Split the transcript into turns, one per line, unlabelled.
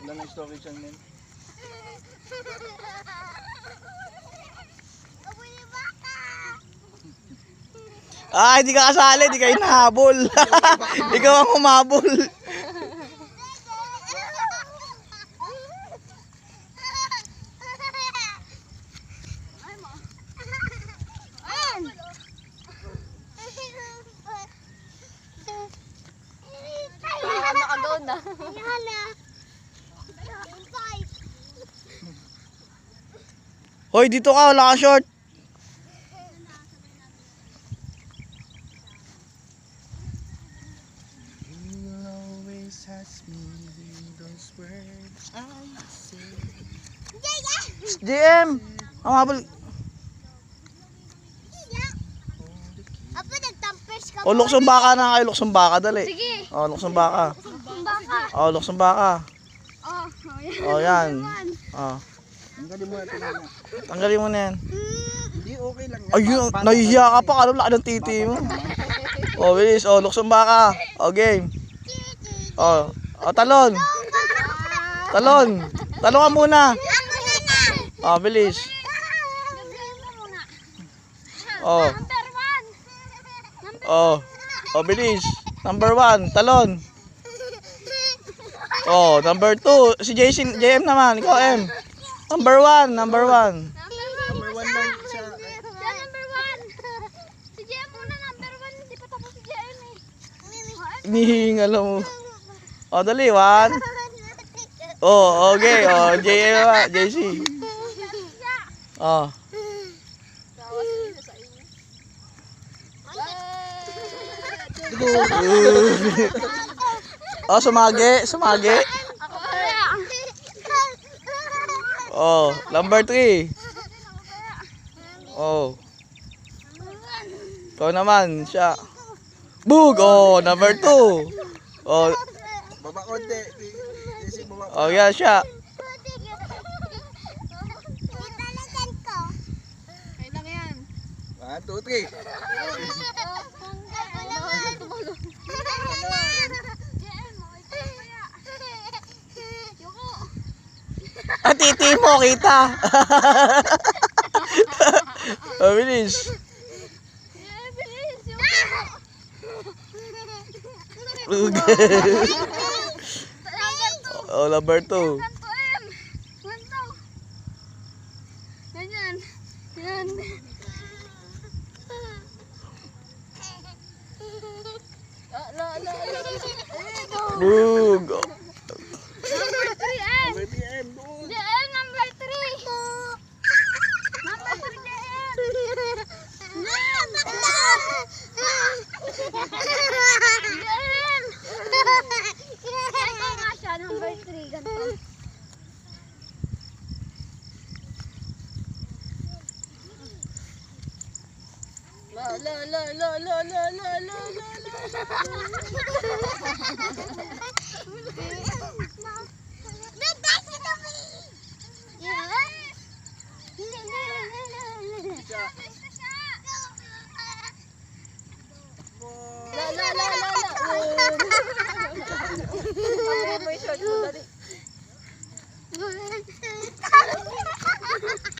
Wala na storage yan, men.
Ah, hindi ka kasali, hindi ka hinahabol. Ikaw ang humabol.
Nakagaw na.
Hoy, dito ka, wala ka short. JM! Ang habol.
Apo, nagtampers ka
O, luksong baka na kayo, luksong baka, dali.
Sige.
O, luksong baka.
Baka.
O, luksong baka.
Oh,
O, yan. O,
Tanggalin mo natin na.
tanggalin mo na yan.
Hindi, okay lang yan.
Ayun, nahihiya ka pa, ano laki ng titi mo. O, bilis, o, luksong baka. O, game. O, talon. Talon. Talon ka muna. O, bilis. O, o, bilis. Number 1, talon. Oh, number 2, si JM naman, ikaw M. Number 1, number 1.
Number 1 lang siya.
Number 1. Si JM muna, number 1. Hindi pa tapos si JM eh.
Hinihingal mo. Oh, dali, 1. Oh, okay. Oh, JM, JC. Oh. Oh, sumagi, sumagi.
Ako kaya.
Oh, number 3. Oh. Ikaw naman, siya. Bug! Oh, number 2. Oh,
Baba konti. Easy, baba.
oh, yan siya.
Italagan ko. Kaya lang yan.
1, 2, 3.
Ang titi mo, kita. Oh, bilis. Oh, number 2.
Ganyan. Yan.
Bug!
Number 3M.
Number 3M, doon.
JM, number 3. Number 3, JM. JM. Ganito nga siya, number 3. Ganito. La la la la la. May short mo dali.